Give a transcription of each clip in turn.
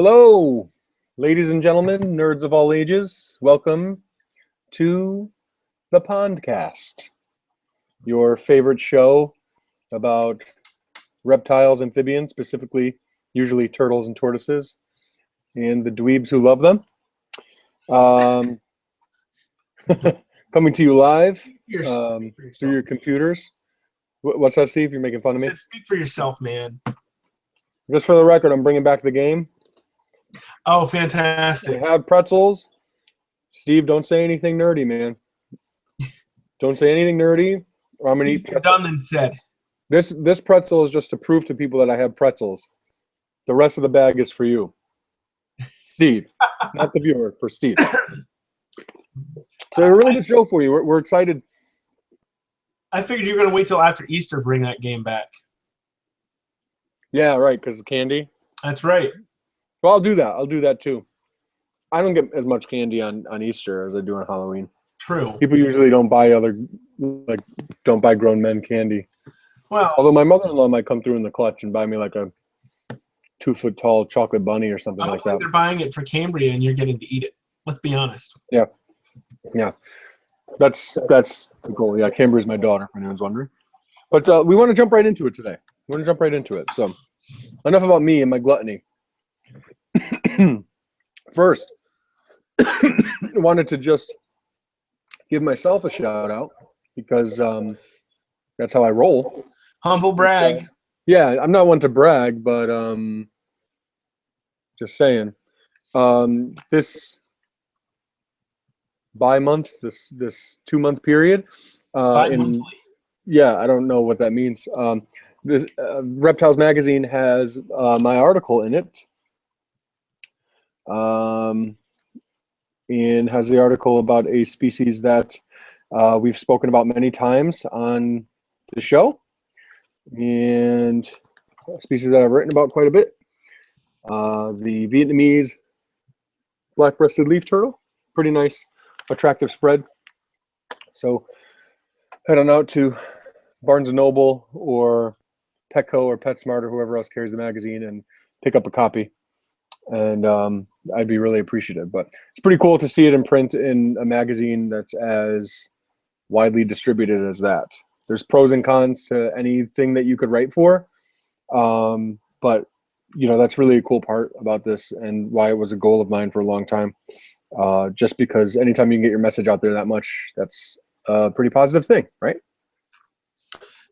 Hello, ladies and gentlemen, nerds of all ages. Welcome to the Pondcast, your favorite show about reptiles, amphibians, specifically, usually turtles and tortoises, and the dweebs who love them. Coming to you live through your computers. What's that, Steve? You're making fun of me? Speak for yourself, man. Just for the record, I'm bringing back the game. Oh, fantastic. I have pretzels. Steve, don't say anything nerdy, man. Don't say anything nerdy, or I'm going to eat pretzels. Done and said. This pretzel is just to prove to people that I have pretzels. The rest of the bag is for you. Steve, not the viewer, for Steve. So a really good show for you. We're excited. I figured you were going to wait till after Easter to bring that game back. Yeah, right, because of candy. That's right. Well, I'll do that. I'll do that too. I don't get as much candy on Easter as I do on Halloween. True. People usually don't buy don't buy grown men candy. Well, although my mother-in-law might come through in the clutch and buy me like a 2-foot-tall chocolate bunny or something like that. They're buying it for Cambria and you're getting to eat it. Let's be honest. Yeah. That's the goal. Yeah, Cambria's my daughter, if anyone's wondering. But we want to jump right into it today. We want to jump right into it. So enough about me and my gluttony. First, I wanted to just give myself a shout out because that's how I roll. Humble brag. Yeah, I'm not one to brag, but just saying. This bi-month, this 2-month period. Bi-monthly. Yeah, I don't know what that means. This Reptiles magazine has my article in it. And has the article about a species that we've spoken about many times on the show, and a species that I've written about quite a bit. The Vietnamese black-breasted leaf turtle. Pretty nice, attractive spread. So head on out to Barnes & Noble or Petco or PetSmart or whoever else carries the magazine and pick up a copy. And I'd be really appreciative. But it's pretty cool to see it in print in a magazine that's as widely distributed as that. There's pros and cons to anything that you could write for. But, that's really a cool part about this and why it was a goal of mine for a long time. Just because anytime you can get your message out there that much, that's a pretty positive thing, right?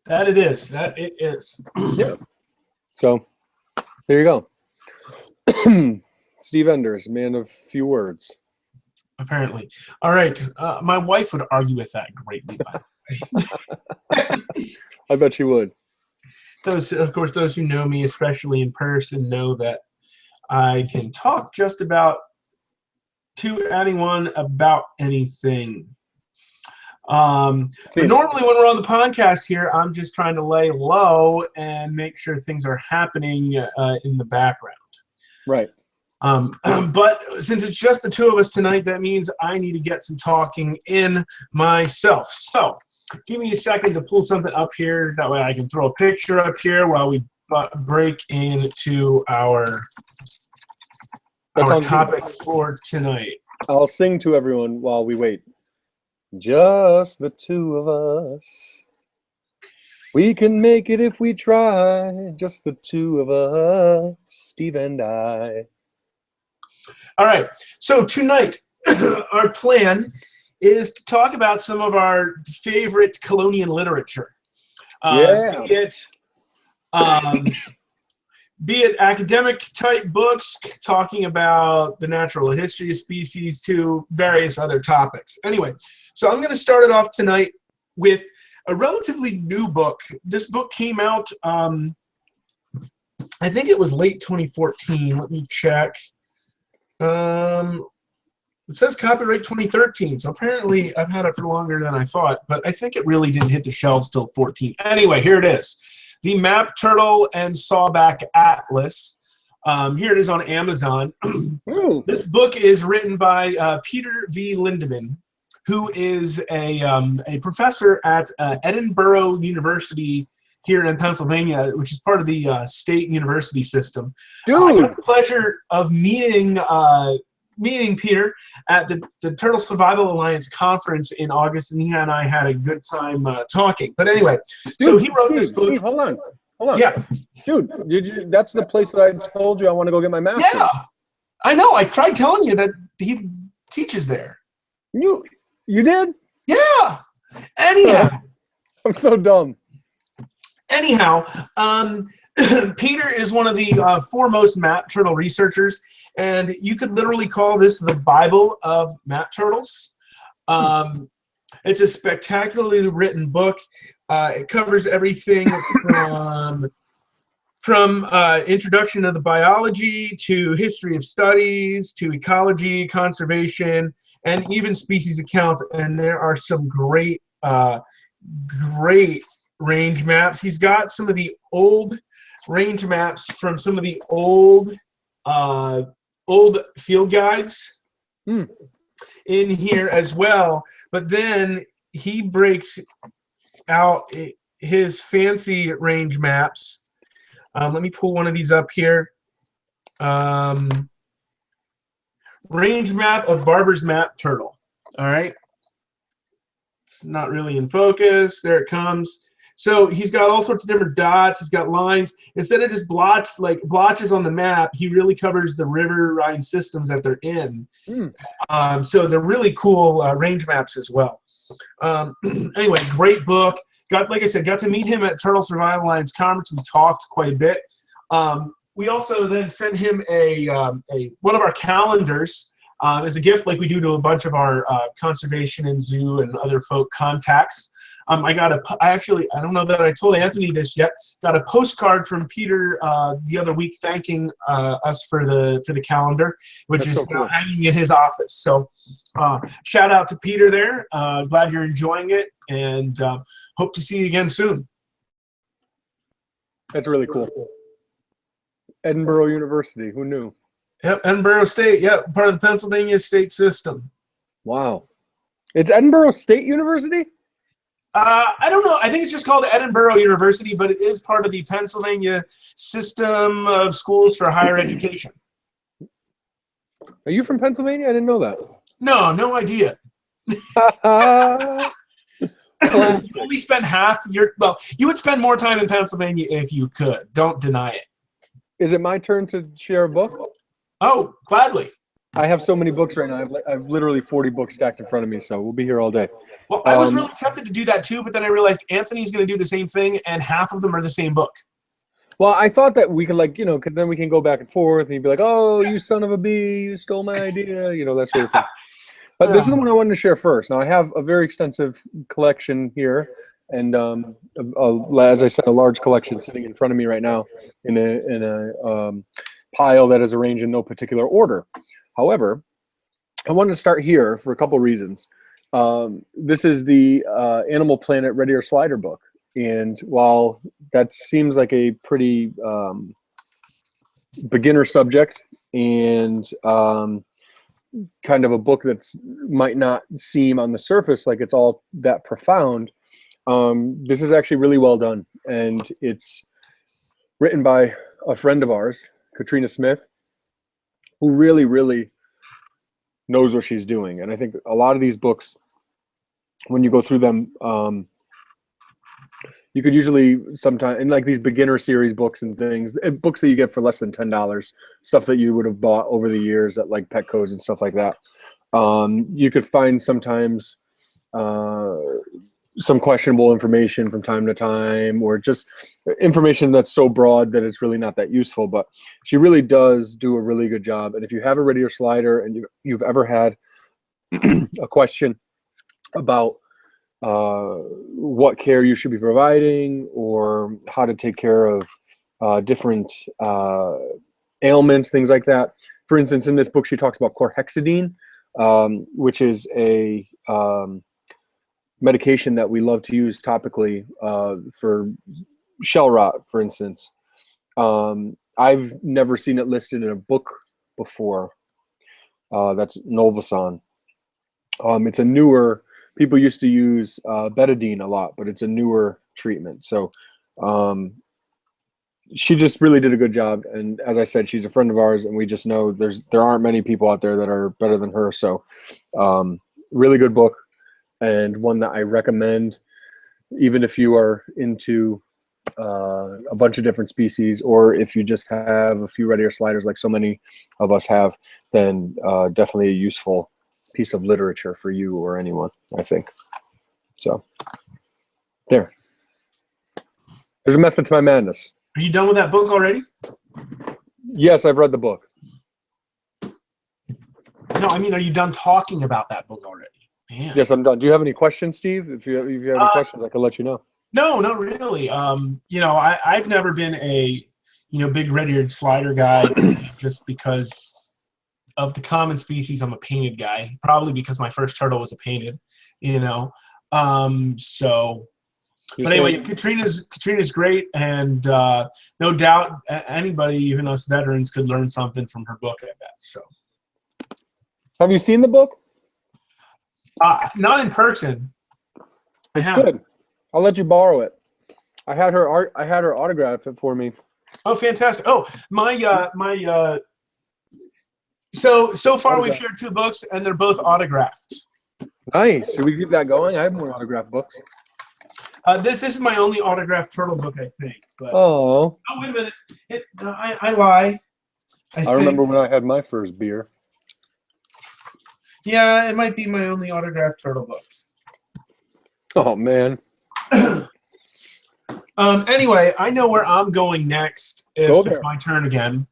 That it is. Yeah. So there you go. Steve Enders, man of few words. Apparently. All right. My wife would argue with that greatly, by the way. I bet she would. Those who know me, especially in person, know that I can talk just about to anyone about anything. But normally when we're on the podcast here, I'm just trying to lay low and make sure things are happening in the background. Right. But since it's just the two of us tonight, that means I need to get some talking in myself. So give me a second to pull something up here. That way I can throw a picture up here while we break into our topic for tonight. I'll sing to everyone while we wait. Just the two of us. We can make it if we try. Just the two of us, Steve and I. All right. So tonight, our plan is to talk about some of our favorite colonial literature. Be it academic type books talking about the natural history of species to various other topics. Anyway, so I'm going to start it off tonight with a relatively new book. This book came out, I think it was late 2014. Let me check. It says copyright 2013, so apparently I've had it for longer than I thought, but I think it really didn't hit the shelves till 14. Anyway, here it is. The Map Turtle and Sawback Atlas. Here it is on Amazon. This book is written by Peter V. Lindemann, who is a professor at Edinburgh University here in Pennsylvania, which is part of the state university system. Dude, I got the pleasure of meeting Peter at the Turtle Survival Alliance conference in August, and he and I had a good time talking. But anyway, so he wrote this book. Steve, hold on. Yeah. Dude, that's the place that I told you I want to go get my master's. Yeah, I know. I tried telling you that he teaches there. You did? Yeah. Anyhow. I'm so dumb. Anyhow, Peter is one of the foremost map turtle researchers, and you could literally call this the Bible of map turtles. It's a spectacularly written book. It covers everything from introduction of the biology to history of studies to ecology, conservation, and even species accounts. And there are some great range maps. He's got some of the old range maps from some of the old field guides in here as well. But then he breaks out his fancy range maps. Let me pull one of these up here. Range map of Barber's Map Turtle. All right. It's not really in focus. There it comes. So he's got all sorts of different dots. He's got lines. Instead of just blotches on the map, he really covers the riverine systems that they're in. So they're really cool range maps as well. Anyway, great book. Like I said, got to meet him at Turtle Survival Alliance conference. We talked quite a bit. We also then sent him one of our calendars as a gift, like we do to a bunch of our conservation and zoo and other folk contacts. I don't know that I told Anthony this yet. Got a postcard from Peter the other week thanking us for the calendar, which That's is so cool. Hanging in his office. So shout out to Peter there. Glad you're enjoying it, and hope to see you again soon. That's really cool. Edinburgh University. Who knew? Yep, Edinburgh State. Yep, part of the Pennsylvania state system. Wow. It's Edinburgh State University? I don't know. I think it's just called Edinburgh University, but it is part of the Pennsylvania system of schools for higher education. Are you from Pennsylvania? I didn't know that. No idea. You only spend half you would spend more time in Pennsylvania if you could. Don't deny it. Is it my turn to share a book? Oh, gladly. I have so many books right now. I've literally 40 books stacked in front of me, so we'll be here all day. Well, I was really tempted to do that too, but then I realized Anthony's going to do the same thing, and half of them are the same book. Well, I thought that we could, then we can go back and forth, and you'd be like, oh, you son of a bee, you stole my idea, that sort of thing. But this is the one I wanted to share first. Now, I have a very extensive collection here, and as I said, a large collection sitting in front of me right now in a pile that is arranged in no particular order. However, I wanted to start here for a couple reasons. This is the Animal Planet Ready or Slider book. And while that seems like a pretty beginner subject and kind of a book that might not seem on the surface like it's all that profound, this is actually really well done. And it's written by a friend of ours, Katrina Smith, who really, really knows what she's doing. And I think a lot of these books, when you go through them, you could usually sometimes, in like these beginner series books and things, books that you get for less than $10, stuff that you would have bought over the years at like Petco's and stuff like that. You could find sometimes some questionable information from time to time, or just information that's so broad that it's really not that useful. But she really does do a really good job. And if you have a Ready or Slider and you've ever had a question about what care you should be providing or how to take care of different ailments, things like that. For instance, in this book, she talks about chlorhexidine, which is a medication that we love to use topically for shell rot, for instance. I've never seen it listed in a book before. That's Novosan. It's a newer, people used to use betadine a lot, but it's a newer treatment. So She just really did a good job. And as I said, she's a friend of ours, and we just know there aren't many people out there that are better than her. So really good book, and one that I recommend, even if you are into a bunch of different species, or if you just have a few red ear sliders like so many of us have, then definitely a useful piece of literature for you or anyone, I think. So there's a method to my madness. Are you done with that book already? Yes, I've read the book. No, I mean, are you done talking about that book already? Man. Yes, I'm done. Do you have any questions, Steve? If you have any questions, I can let you know. No, not really. You know, I've never been a, you know, big red-eared slider guy just because of the common species. I'm a painted guy, probably because my first turtle was a painted, you know. So, but anyway, Katrina's great, and no doubt anybody, even us veterans, could learn something from her book, I bet. So, have you seen the book? Not in person. I haven't. Good. I'll let you borrow it. I had her autograph it for me. Oh, fantastic! Oh, so far we've shared 2 books, and they're both autographed. Nice. Should we keep that going? I have more autographed books. This is my only autographed turtle book, I think. But, oh, wait a minute. I lie. I remember when I had my first beer. Yeah, it might be my only autographed turtle book. Oh, man. Anyway, I know where I'm going next if it's my turn again.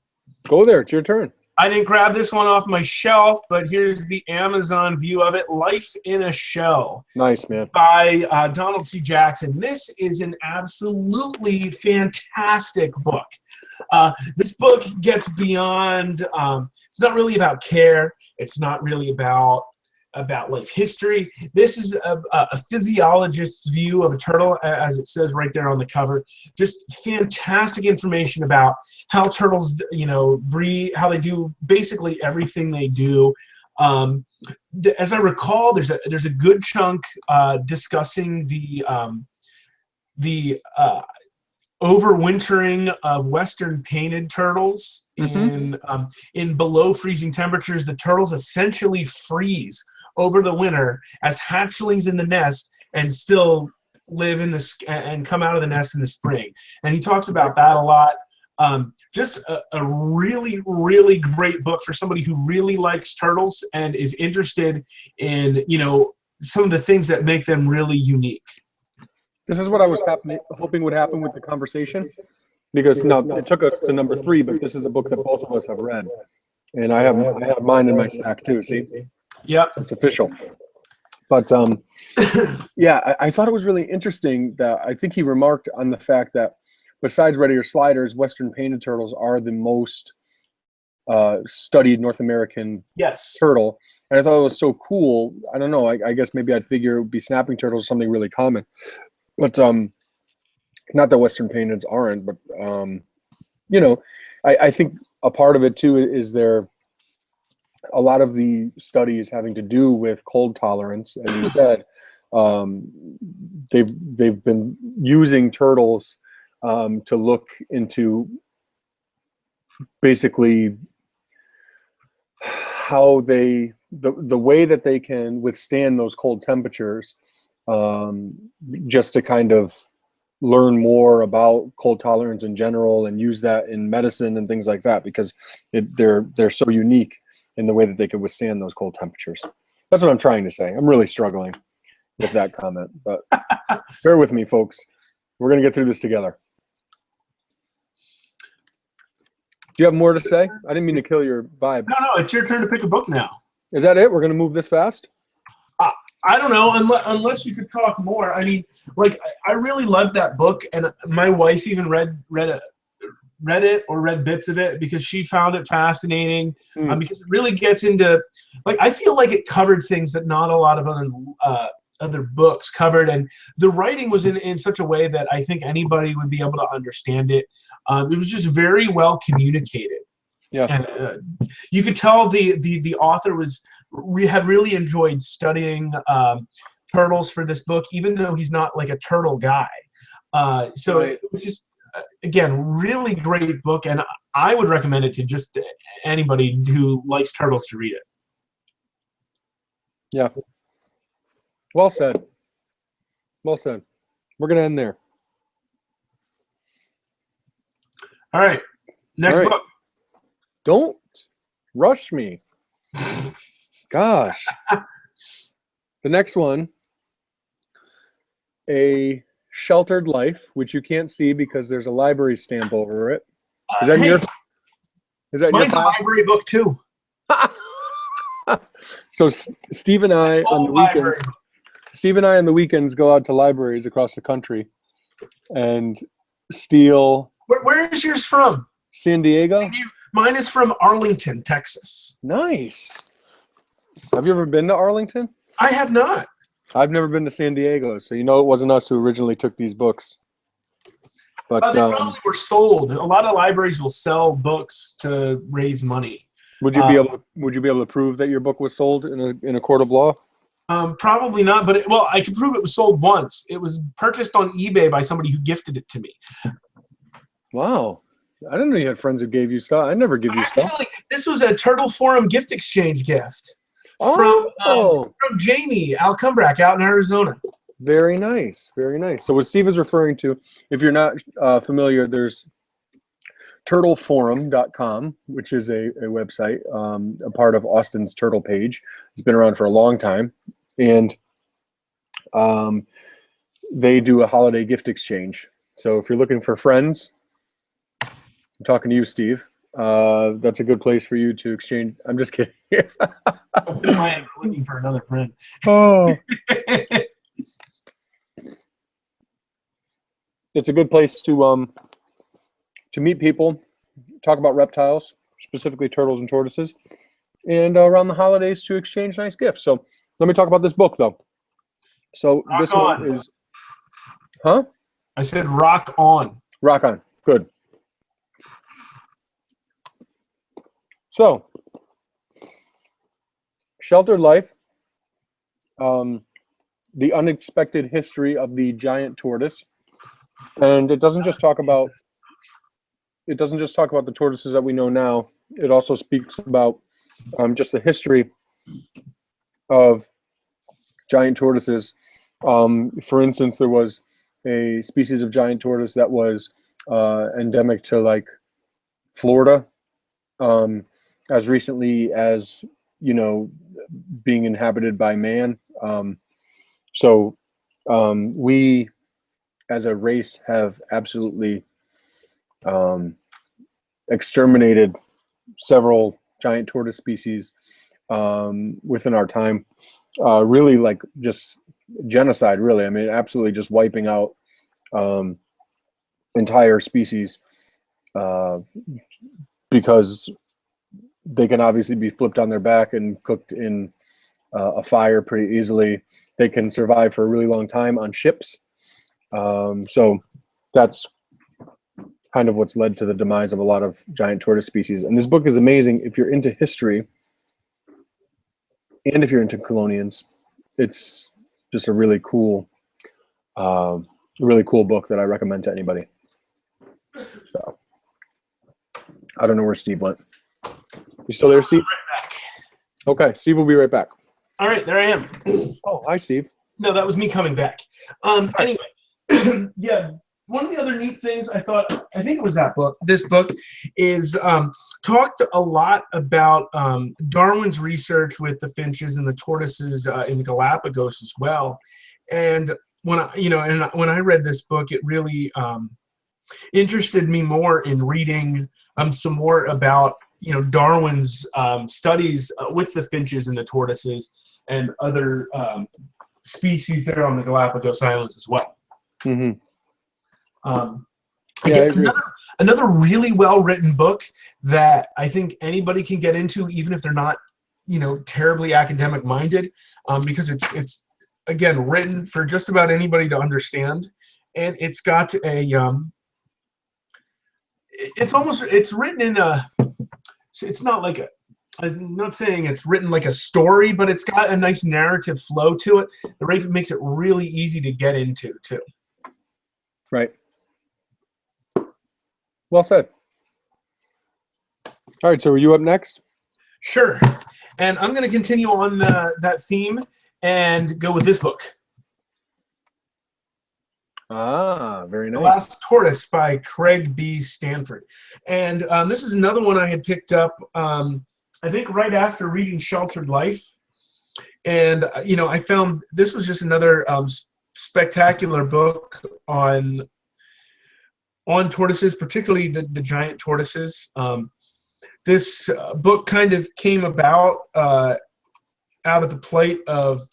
Go there. It's your turn. I didn't grab this one off my shelf, but here's the Amazon view of it, Life in a Shell. Nice, man. By Donald C. Jackson. This is an absolutely fantastic book. This book gets beyond, it's not really about care. It's not really about life history. This is a physiologist's view of a turtle, as it says right there on the cover. Just fantastic information about how turtles, you know, breathe, how they do basically everything they do. As I recall, there's a good chunk discussing the overwintering of Western painted turtles. In below freezing temperatures. The turtles essentially freeze over the winter as hatchlings in the nest and still live in the and come out of the nest in the spring. And he talks about that a lot. Just a really, really great book for somebody who really likes turtles and is interested in, you know, some of the things that make them really unique. This is what I was hoping would happen with the conversation, because now it took us to number 3, but this is a book that both of us have read, and I have mine in my stack too. See, yeah, so it's official. But yeah, I thought it was really interesting that I think he remarked on the fact that besides red ear sliders, Western painted turtles are the most studied North American turtle, and I thought it was so cool. I don't know. I guess maybe I'd figure it would be snapping turtles or something really common. But not that Western painteds aren't, but you know, I think a part of it too is a lot of the studies having to do with cold tolerance, as you said. They've been using turtles to look into basically how the way that they can withstand those cold temperatures. Just to kind of learn more about cold tolerance in general and use that in medicine and things like that, because they're so unique in the way that they can withstand those cold temperatures. That's what I'm trying to say. I'm really struggling with that comment, but bear with me, folks. We're going to get through this together. Do you have more to say? I didn't mean to kill your vibe. No, it's your turn to pick a book now. Is that it? We're going to move this fast? I don't know, unless you could talk more. I mean, like, I really loved that book, and my wife even read it or read bits of it because she found it fascinating. Because it really gets into, like, I feel like it covered things that not a lot of other books covered, and the writing was in such a way that I think anybody would be able to understand it. It was just very well communicated. Yeah, and you could tell the author had really enjoyed studying turtles for this book, even though he's not like a turtle guy. So it was just, again, really great book, and I would recommend it to just anybody who likes turtles to read it. Yeah. Well said. Well said. We're going to end there. All right. Next book. Don't rush me. Gosh. The next one, A Sheltered Life, which you can't see because there's a library stamp over it. Is that your? Is that mine's your a library book too. So Steve and I on the weekends. Steve and I on the weekends go out to libraries across the country and steal. Where is yours from? San Diego. Mine is from Arlington, Texas. Nice. Have you ever been to Arlington? I have not. I've never been to San Diego, so you know it wasn't us who originally took these books. But they probably were sold. A lot of libraries will sell books to raise money. Would you be able to prove that your book was sold in a court of law? Probably not, but I could prove it was sold once. It was purchased on eBay by somebody who gifted it to me. Wow. I didn't know you had friends who gave you stuff. I never give you stuff. This was a Turtle Forum gift exchange gift from Jamie Alcumbrack out in Arizona. Very nice. Very nice. So what Steve is referring to, if you're not familiar, there's turtleforum.com, which is a website, a part of Austin's Turtle Page. It's been around for a long time. And they do a holiday gift exchange. So if you're looking for friends, I'm talking to you, Steve. That's a good place for you to exchange. I'm just kidding. I'm looking for another friend. Oh. It's a good place to meet people, talk about reptiles, specifically turtles and tortoises, and around the holidays to exchange nice gifts. So let me talk about this book, though. So this one is, huh? I said rock on. Rock on. Good. So, Sheltered Life, the unexpected history of the giant tortoise. And it doesn't just talk about the tortoises that we know now. It also speaks about just the history of giant tortoises. For instance, there was a species of giant tortoise that was endemic to like Florida, as recently as, being inhabited by man. So we as a race have absolutely exterminated several giant tortoise species within our time. Really like just genocide, really. I mean, absolutely just wiping out entire species because they can obviously be flipped on their back and cooked in a fire pretty easily. They can survive for a really long time on ships. So that's kind of what's led to the demise of a lot of giant tortoise species. And this book is amazing if you're into history and if you're into colonians. It's just a really cool book that I recommend to anybody. So I don't know where Steve went. You still there, Steve? Right back. Okay, Steve will be right back. All right, there I am. Oh, hi, Steve. No, that was me coming back. Anyway, yeah, one of the other neat things I think it was this book is talked a lot about Darwin's research with the finches and the tortoises in the Galapagos as well. And when I read this book, it really interested me more in reading some more about Darwin's studies with the finches and the tortoises and other species there on the Galapagos Islands as well. Mm-hmm. Again, another really well-written book that I think anybody can get into, even if they're not, terribly academic-minded, because it's again written for just about anybody to understand, and it's got it's written in a. It's not like I'm not saying it's written like a story, but it's got a nice narrative flow to it. The rate makes it really easy to get into too. Right. Well said. All right, so are you up next? Sure. And I'm going to continue on that theme and go with this book. Ah, very nice. The Last Tortoise by Craig B. Stanford. And this is another one I had picked up, I think, right after reading Sheltered Life. And, I found this was just another spectacular book on tortoises, particularly the giant tortoises. This book kind of came about out of the plight of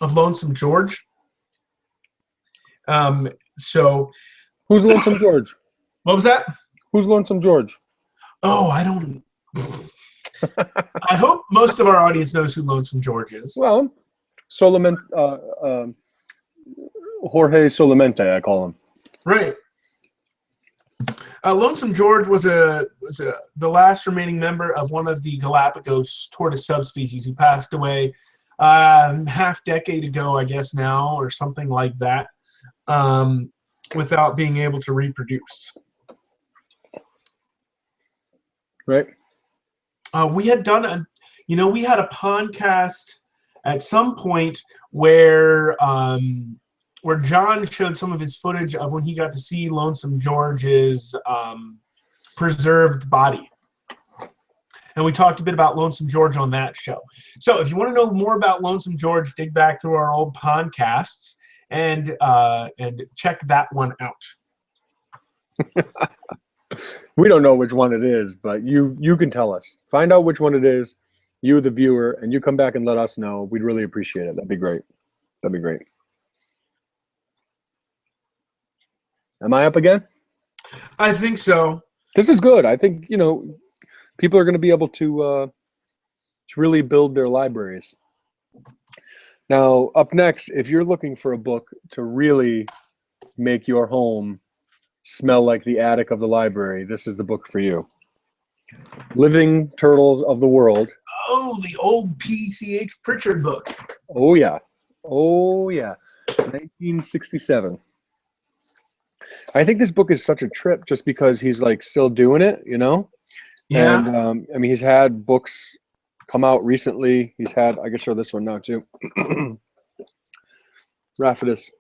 Lonesome George. So, who's Lonesome George? What was that? Who's Lonesome George? Oh, I don't. I hope most of our audience knows who Lonesome George is. Well, Jorge Solamente, I call him. Right. Lonesome George was the last remaining member of one of the Galapagos tortoise subspecies who passed away half decade ago, I guess now, or something like that, without being able to reproduce. Right. We had done we had a Pondcast at some point where John showed some of his footage of when he got to see Lonesome George's preserved body. And we talked a bit about Lonesome George on that show. So if you want to know more about Lonesome George, dig back through our old podcasts and check that one out. We don't know which one it is, but you can tell us. Find out which one it is, you the viewer, and you come back and let us know. We'd really appreciate it. That'd be great. That'd be great. Am I up again? I think so. This is good. I think, people are going to be able to really build their libraries. Now, up next, if you're looking for a book to really make your home smell like the attic of the library, this is the book for you. Living Turtles of the World. Oh, the old P.C.H. Pritchard book. Oh, yeah. 1967. I think this book is such a trip just because he's like still doing it, Yeah. And he's had books come out recently. He's had, I can show this one now too. Rapidus,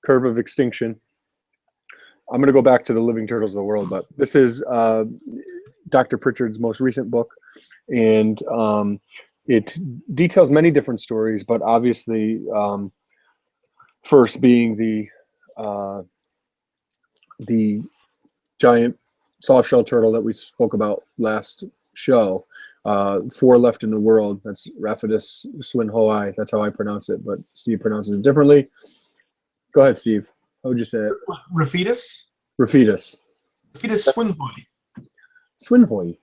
Curve of Extinction. I'm going to go back to the Living Turtles of the World, but this is Dr. Pritchard's most recent book, and it details many different stories, but obviously first being the giant soft-shell turtle that we spoke about last show. 4 left in the world. That's Rapidus swinhoii. That's how I pronounce it, but Steve pronounces it differently. Go ahead, Steve. How would you say it? Rapidus? Rapidus. Rapidus swinhoii. Swinhoii.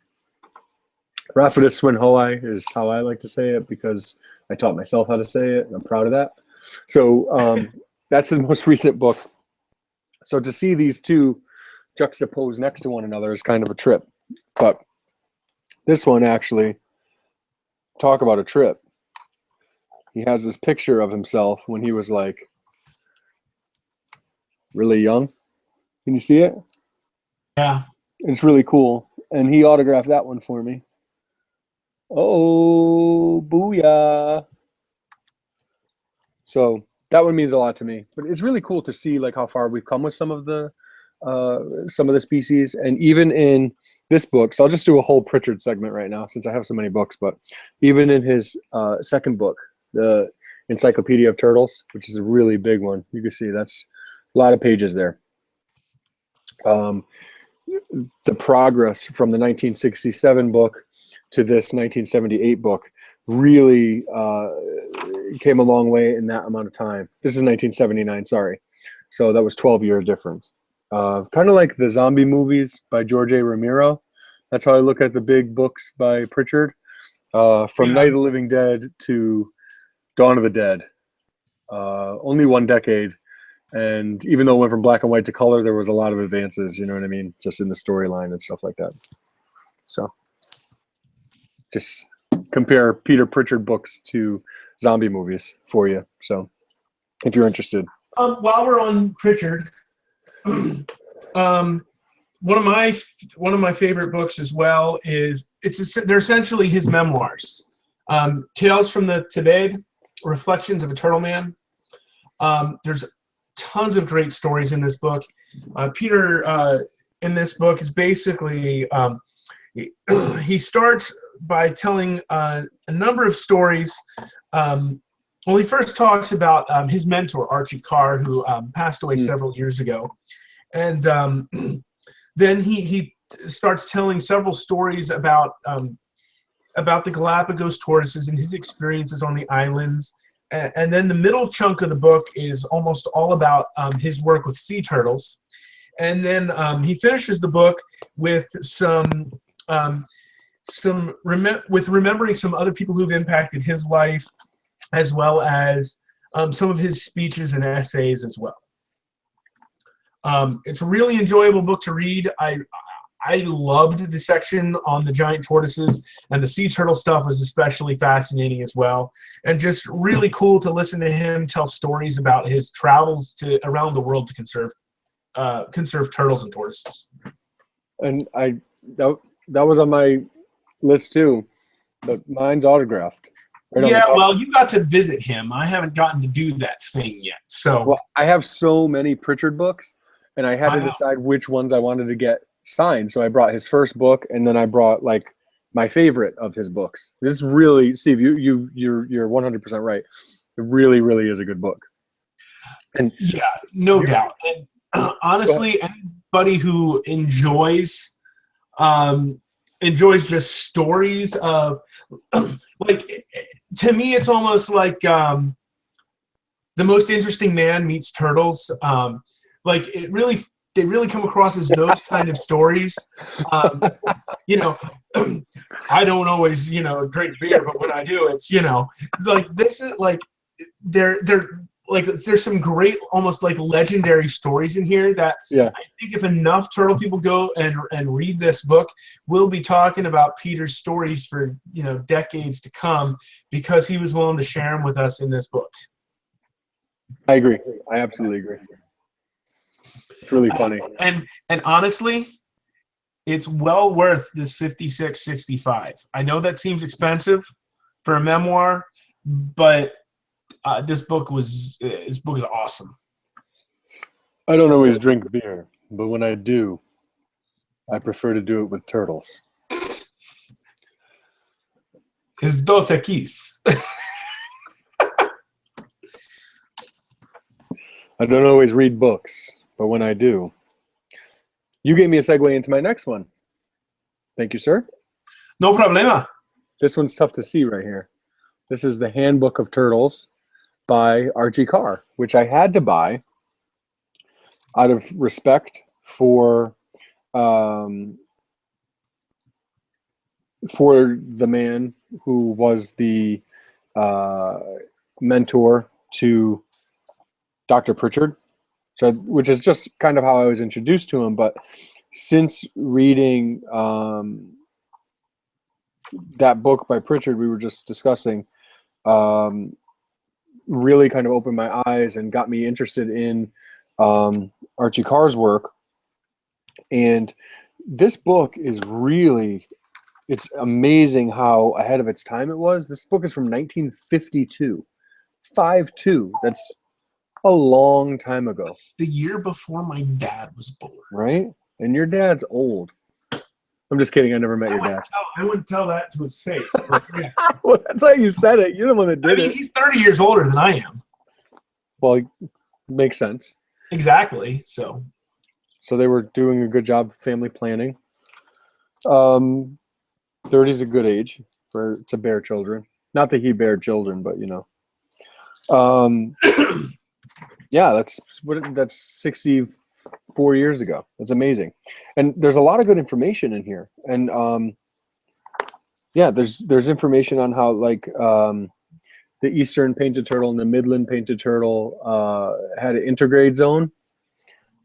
Rapidus swinhoii is how I like to say it because I taught myself how to say it, and I'm proud of that. So that's his most recent book. So to see these two juxtaposed next to one another is kind of a trip. But this one actually, talk about a trip. He has this picture of himself when he was like really young. Can you see it? Yeah. It's really cool. And he autographed that one for me. Oh, booyah. So that one means a lot to me. But it's really cool to see like how far we've come with some of the species. And even in this book, so I'll just do a whole Pritchard segment right now since I have so many books, but even in his second book, the Encyclopedia of Turtles, which is a really big one, you can see that's a lot of pages there. The progress from the 1967 book to this 1978 book really came a long way in that amount of time. This is 1979, sorry. So that was 12-year difference. Kind of like the zombie movies by George A. Romero. That's how I look at the big books by Pritchard. From Night of the Living Dead to Dawn of the Dead. Only one decade. And even though it went from black and white to color, there was a lot of advances, you know what I mean? Just in the storyline and stuff like that. So just compare Peter Pritchard books to zombie movies for you. So if you're interested. While we're on Pritchard, One of my favorite books as well is they're essentially his memoirs. Tales from the Tibet, Reflections of a Turtle Man. There's tons of great stories in this book. Peter in this book is basically he starts by telling a number of stories. He first talks about his mentor, Archie Carr, who passed away several years ago. And then he starts telling several stories about the Galapagos tortoises and his experiences on the islands. And then the middle chunk of the book is almost all about his work with sea turtles. And then he finishes the book with remembering some other people who've impacted his life, as well as some of his speeches and essays as well. It's a really enjoyable book to read. I loved the section on the giant tortoises, and the sea turtle stuff was especially fascinating as well. And just really cool to listen to him tell stories about his travels around the world to conserve turtles and tortoises. And that was on my list too, but mine's autographed. Yeah, well, you got to visit him. I haven't gotten to do that thing yet. So, well, I have so many Pritchard books, and I had to decide which ones I wanted to get signed. So I brought his first book, and then I brought like my favorite of his books. This is really, Steve, you're 100% right. It really, really is a good book. And yeah, no doubt. And honestly, anybody who enjoys just stories of like, to me, it's almost like The Most Interesting Man meets turtles. Like they really come across as those kind of stories. You know, I don't always, drink beer, but when I do, it's, like this is like they're like there's some great, almost like legendary stories in here that I think if enough turtle people go and read this book, we'll be talking about Peter's stories for decades to come, because he was willing to share them with us in this book. I agree. I absolutely agree. It's really funny. And honestly, it's well worth this $56.65. I know that seems expensive for a memoir, but this book is awesome. I don't always drink beer, but when I do, I prefer to do it with turtles. His Dos Equis. I don't always read books, but when I do. You gave me a segue into my next one. Thank you, sir. No problema. This one's tough to see right here. This is the Handbook of Turtles by Archie Carr, which I had to buy out of respect for the man who was the mentor to Dr. Pritchard, which is just kind of how I was introduced to him. But since reading that book by Pritchard we were just discussing, really kind of opened my eyes and got me interested in Archie Carr's work. And this book is it's amazing how ahead of its time it was. This book is from 1952. 5'2". That's a long time ago. That's the year before my dad was born. Right? And your dad's old. I'm just kidding. I never met your dad. I wouldn't tell that to his face. Well, that's how you said it. You're the one that did it. He's 30 years older than I am. Well, makes sense. Exactly. So they were doing a good job family planning. 30 is a good age to bear children. Not that he bared children, but yeah, that's 64 years ago. That's amazing. And there's a lot of good information in here. And there's information on how the Eastern painted turtle and the Midland painted turtle had an intergrade zone.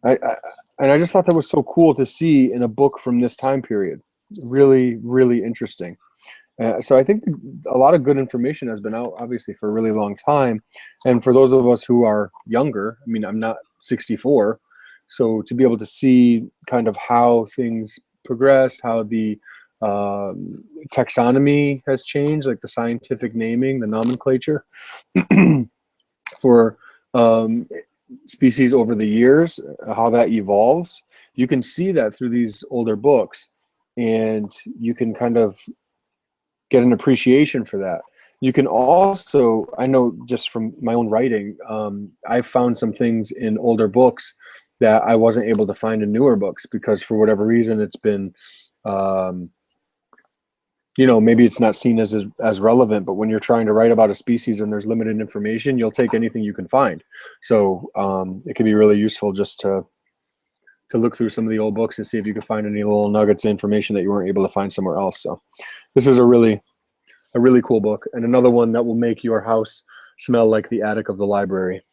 And I just thought that was so cool to see in a book from this time period. Really, really interesting. So I think a lot of good information has been out, obviously, for a really long time. And for those of us who are younger, I mean, I'm not 64, So to be able to see kind of how things progressed, how the taxonomy has changed, like the scientific naming, the nomenclature for species over the years, how that evolves. You can see that through these older books, and you can kind of get an appreciation for that. You can also, I know just from my own writing, I found some things in older books that I wasn't able to find in newer books because for whatever reason it's been, maybe it's not seen as relevant, but when you're trying to write about a species and there's limited information, you'll take anything you can find. So it can be really useful just to look through some of the old books and see if you can find any little nuggets of information that you weren't able to find somewhere else. So this is a really cool book, and another one that will make your house smell like the attic of the library.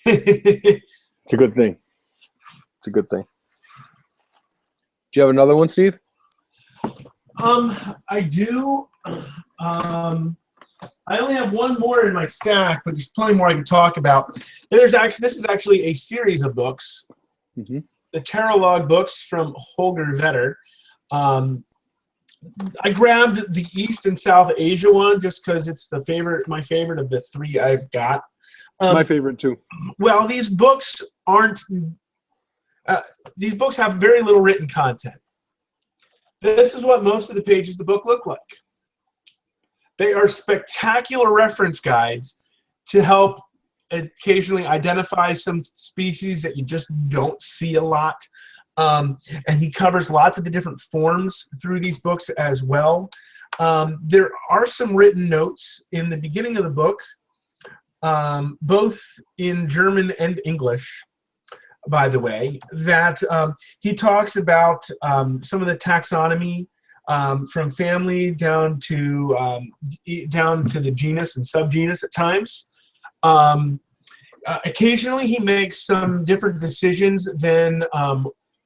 It's a good thing. It's a good thing. Do you have another one, Steve? I do. I only have one more in my stack, but there's plenty more I can talk about. This is actually a series of books. Mm-hmm. The Terralog books from Holger Vetter. I grabbed the East and South Asia one just because it's my favorite of the three I've got. My favorite too. Well, these books aren't. These books have very little written content. This is what most of the pages of the book look like. They are spectacular reference guides to help occasionally identify some species that you just don't see a lot. And he covers lots of the different forms through these books as well. There are some written notes in the beginning of the book, both in German and English, by the way, that he talks about some of the taxonomy from family down to the genus and subgenus at times. Occasionally he makes some different decisions than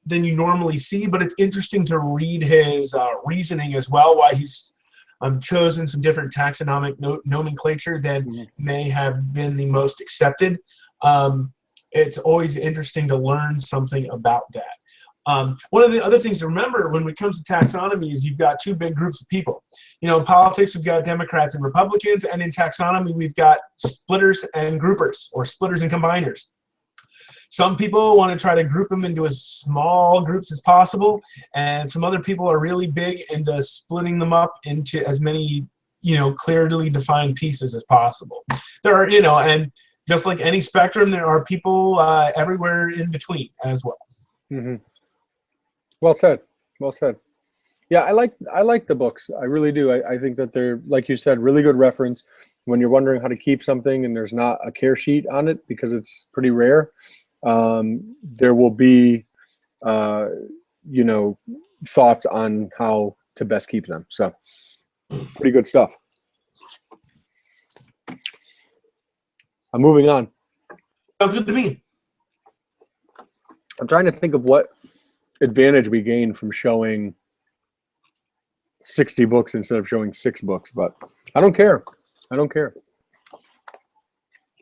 you normally see, but it's interesting to read his reasoning as well, why he's chosen some different taxonomic nomenclature than may have been the most accepted. It's always interesting to learn something about that. One of the other things to remember when it comes to taxonomy is you've got two big groups of people. In politics, we've got Democrats and Republicans, and in taxonomy, we've got splitters and groupers, or splitters and combiners. Some people want to try to group them into as small groups as possible, and some other people are really big into splitting them up into as many, clearly defined pieces as possible. There are, and just like any spectrum, there are people everywhere in between as well. Mm-hmm. Well said. Well said. Yeah, I like the books. I really do. I think that they're, like you said, really good reference when you're wondering how to keep something and there's not a care sheet on it because it's pretty rare. There will be, thoughts on how to best keep them. So pretty good stuff. I'm moving on. Sounds good to me. I'm trying to think of what advantage we gain from showing 60 books instead of showing 6 books, but I don't care. I don't care.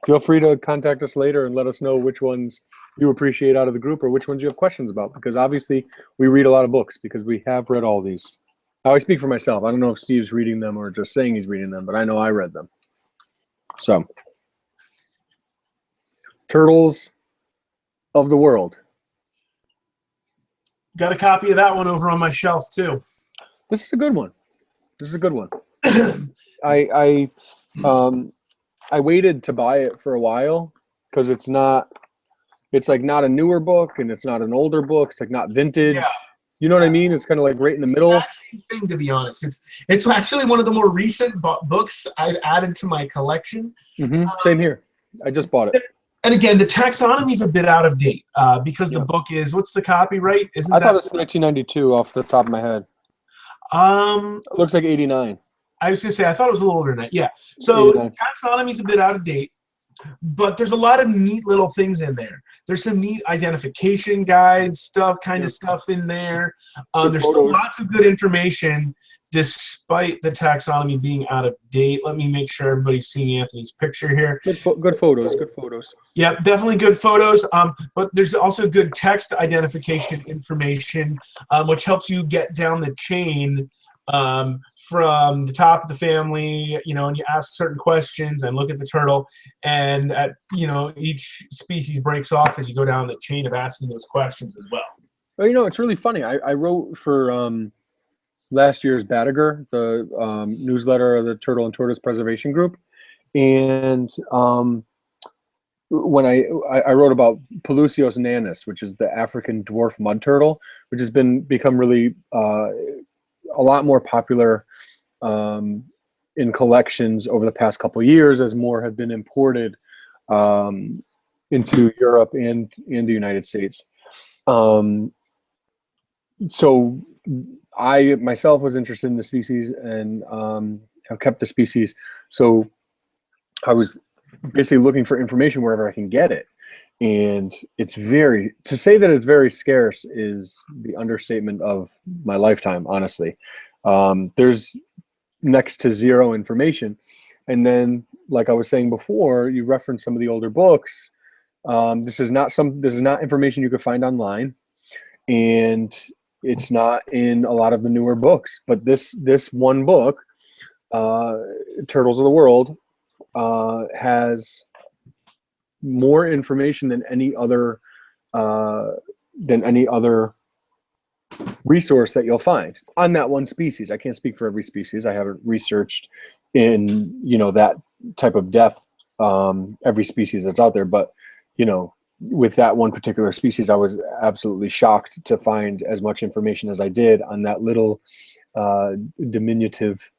Feel free to contact us later and let us know which ones you appreciate out of the group or which ones you have questions about, because obviously we read a lot of books because we have read all these. Now, I speak for myself. I don't know if Steve's reading them or just saying he's reading them, but I know I read them. So, Turtles of the World. Got a copy of that one over on my shelf too. This is a good one. This is a good one. I waited to buy it for a while because it's like not a newer book and it's not an older book. It's like not vintage. Yeah. You know what I mean? It's kind of like right in the middle. Same thing, to be honest. It's actually one of the more recent books I've added to my collection. Mm-hmm. Same here. I just bought it. And again, the taxonomy is a bit out of date because the book is, what's the copyright? I thought it was 1992 off the top of my head. It looks like 89. I was going to say, I thought it was a little older than that. Yeah. So taxonomy is a bit out of date. but there's a lot of neat little things in there. There's some neat identification guide stuff, kind of stuff in there. There's still lots of good information despite the taxonomy being out of date. Let me make sure everybody's seeing Anthony's picture here. Good photos, good photos. Yeah, definitely good photos. But there's also good text identification information, which helps you get down the chain from the top of the family, and you ask certain questions and look at the turtle, and each species breaks off as you go down the chain of asking those questions as well. Well, it's really funny. I wrote for last year's Batager, the newsletter of the Turtle and Tortoise Preservation Group, and when I wrote about Pelusios nanus, which is the African dwarf mud turtle, which has become really a lot more popular in collections over the past couple of years as more have been imported into Europe and the United States. So I myself was interested in the species and have kept the species. So I was basically looking for information wherever I can get it. And to say that it's very scarce is the understatement of my lifetime, honestly. There's next to zero information. And then, like I was saying before, you referenced some of the older books. This is not information you could find online, and it's not in a lot of the newer books. But this one book, Turtles of the World, has more information than any other resource that you'll find on that one species. I can't speak for every species. I haven't researched in that type of depth every species that's out there, but with that one particular species, I was absolutely shocked to find as much information as I did on that little diminutive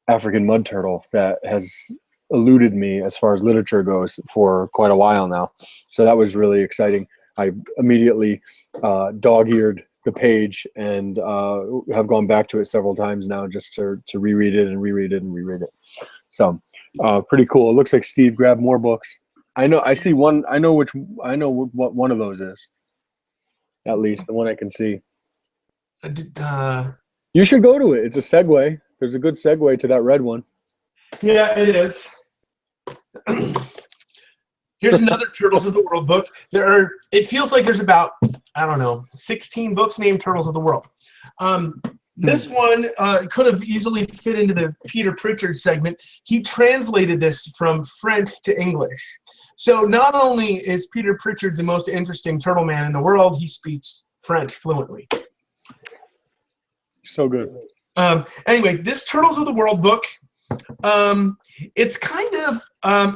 African mud turtle that has eluded me as far as literature goes for quite a while now. So that was really exciting. I immediately dog-eared the page and have gone back to it several times now just to reread it and reread it and reread it. So pretty cool. It looks like Steve grabbed more books. I see one. I know what one of those is. At least the one I can see. You should go to it. It's a segue. There's a good segue to that red one. Yeah, it is. Here's another Turtles of the World book. It feels like there's about, 16 books named Turtles of the World. This one could have easily fit into the Peter Pritchard segment. He translated this from French to English. So not only is Peter Pritchard the most interesting turtle man in the world, he speaks French fluently. So good. Anyway, this Turtles of the World book, it's kind of,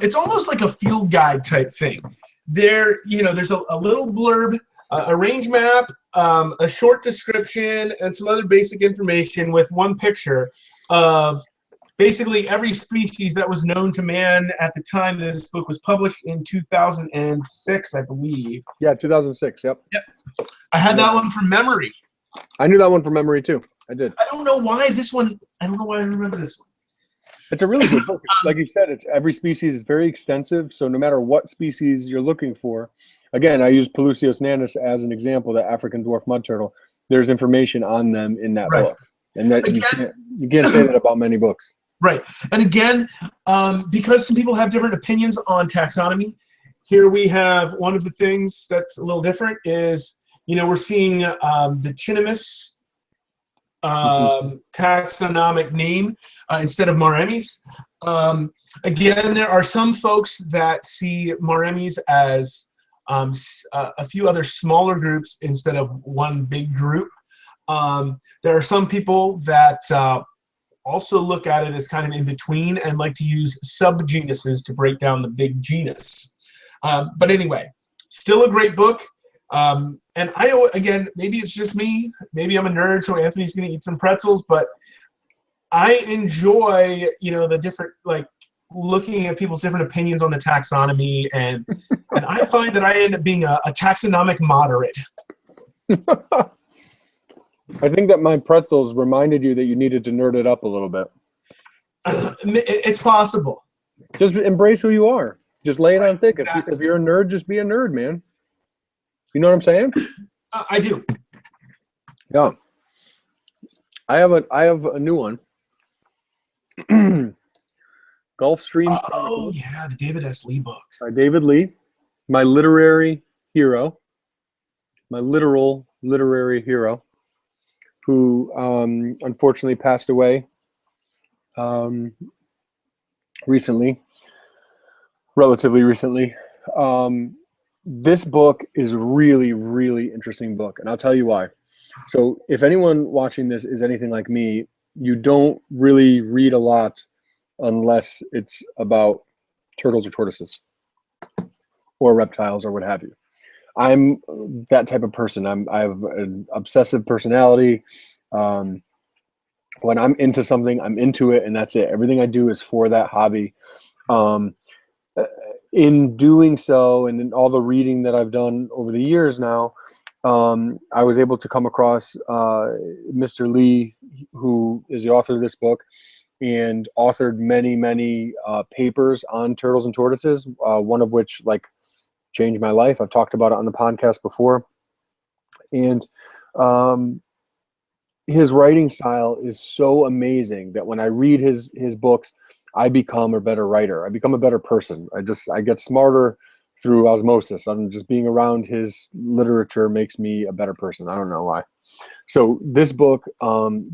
it's almost like a field guide type thing. There's a little blurb, a range map, a short description, and some other basic information with one picture of basically every species that was known to man at the time this book was published in 2006, I believe. Yeah, 2006, yep. I had that one from memory. I knew that one from memory, too. I did. I don't know why I remember this one. It's a really good book. Like you said, every species is very extensive, so no matter what species you're looking for, again, I use Pelusios nanus as an example, the African dwarf mud turtle. There's information on them in that book. And that you can't say that about many books. Right. And again, because some people have different opinions on taxonomy, here we have one of the things that's a little different is, we're seeing the Chinamis taxonomic name instead of Maremys. Again, there are some folks that see Maremys as a few other smaller groups instead of one big group. There are some people that also look at it as kind of in between and like to use subgenuses to break down the big genus. But anyway, still a great book. And again, maybe it's just me. Maybe I'm a nerd, so Anthony's going to eat some pretzels. But I enjoy, the different, looking at people's different opinions on the taxonomy. And I find that I end up being a taxonomic moderate. I think that my pretzels reminded you that you needed to nerd it up a little bit. It's possible. Just embrace who you are. Just lay it on thick. If you're a nerd, just be a nerd, man. You know what I'm saying? I do. Yeah. I have a new one. Gulfstream. Oh yeah, the David S. Lee book. By David Lee, my literary hero, my literary hero, who unfortunately passed away relatively recently. This book is really, really interesting book, and I'll tell you why. So if anyone watching this is anything like me, you don't really read a lot unless it's about turtles or tortoises or reptiles or what have you. I'm that type of person. I have an obsessive personality. When I'm into something, I'm into it, and that's it. Everything I do is for that hobby. In doing so, and in all the reading that I've done over the years now, I was able to come across Mr. Lee, who is the author of this book, and authored many, many papers on turtles and tortoises, one of which changed my life. I've talked about it on the podcast before. And his writing style is so amazing that when I read his books, I become a better writer. I become a better person. I get smarter through osmosis. I'm just being around his literature makes me a better person. I don't know why. So this book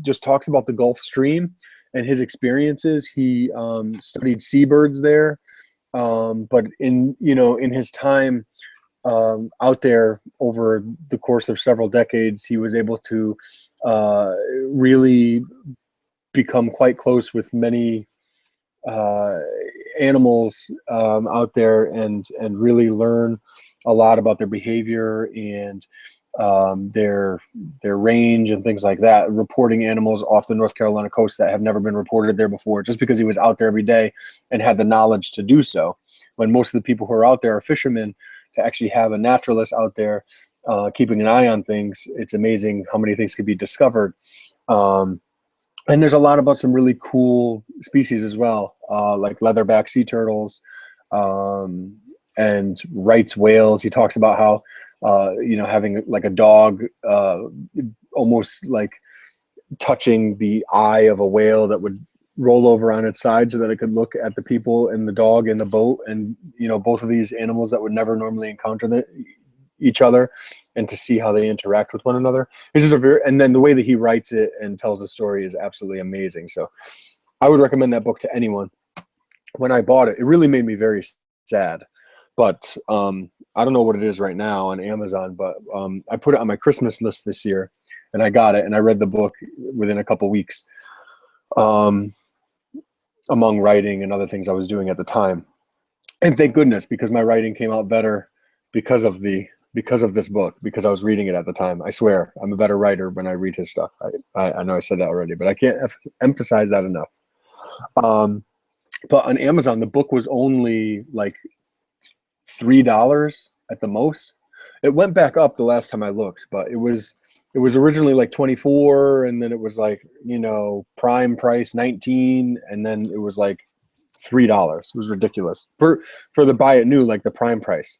just talks about the Gulf Stream and his experiences. He studied seabirds there, but in his time out there over the course of several decades, he was able to really become quite close with many animals out there and really learn a lot about their behavior and their range and things like that, reporting animals off the North Carolina coast that have never been reported there before, just because he was out there every day and had the knowledge to do so. When most of the people who are out there are fishermen, to actually have a naturalist out there keeping an eye on things, it's amazing how many things could be discovered. And there's a lot about some really cool species as well, like leatherback sea turtles and Wright's whales. He talks about how, having like a dog almost like touching the eye of a whale that would roll over on its side so that it could look at the people and the dog in the boat, and both of these animals that would never normally encounter each other, and to see how they interact with one another. It's just and then the way that he writes it and tells the story is absolutely amazing. So I would recommend that book to anyone. When I bought it, it really made me very sad, but I don't know what it is right now on Amazon, but I put it on my Christmas list this year, and I got it, and I read the book within a couple weeks, among writing and other things I was doing at the time. And thank goodness, because my writing came out better because of this book, because I was reading it at the time. I swear I'm a better writer when I read his stuff. I know I said that already, but I can't emphasize that enough. But on Amazon, the book was only like $3 at the most. It went back up the last time I looked, but it was originally like $24, and then it was like, prime price $19, and then it was like $3. It was ridiculous for the buy it new, like the prime price,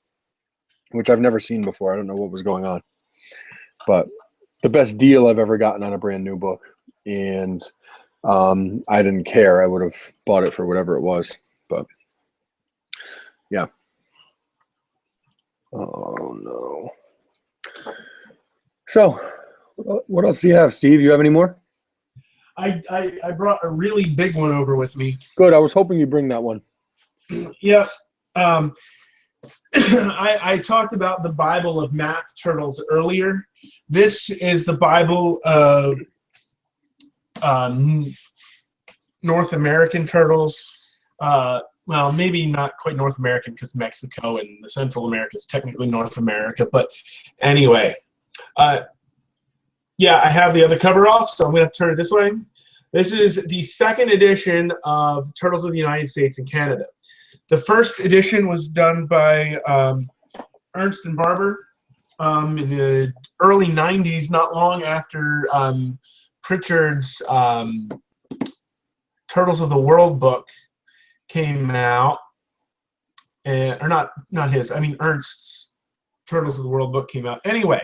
which I've never seen before. I don't know what was going on, but the best deal I've ever gotten on a brand new book. And I didn't care. I would have bought it for whatever it was, but yeah. Oh no. So what else do you have, Steve? You have any more? I brought a really big one over with me. Good. I was hoping you'd bring that one. Yeah. I talked about the Bible of map turtles earlier. This is the Bible of North American turtles. Well, maybe not quite North American, because Mexico and the Central America is technically North America. But anyway, yeah, I have the other cover off, so I'm going to have to turn it this way. This is the second edition of Turtles of the United States and Canada. The first edition was done by Ernst and Barber in the early 90s, not long after Pritchard's Turtles of the World book came out. and or not his. I mean Ernst's Turtles of the World book came out. Anyway,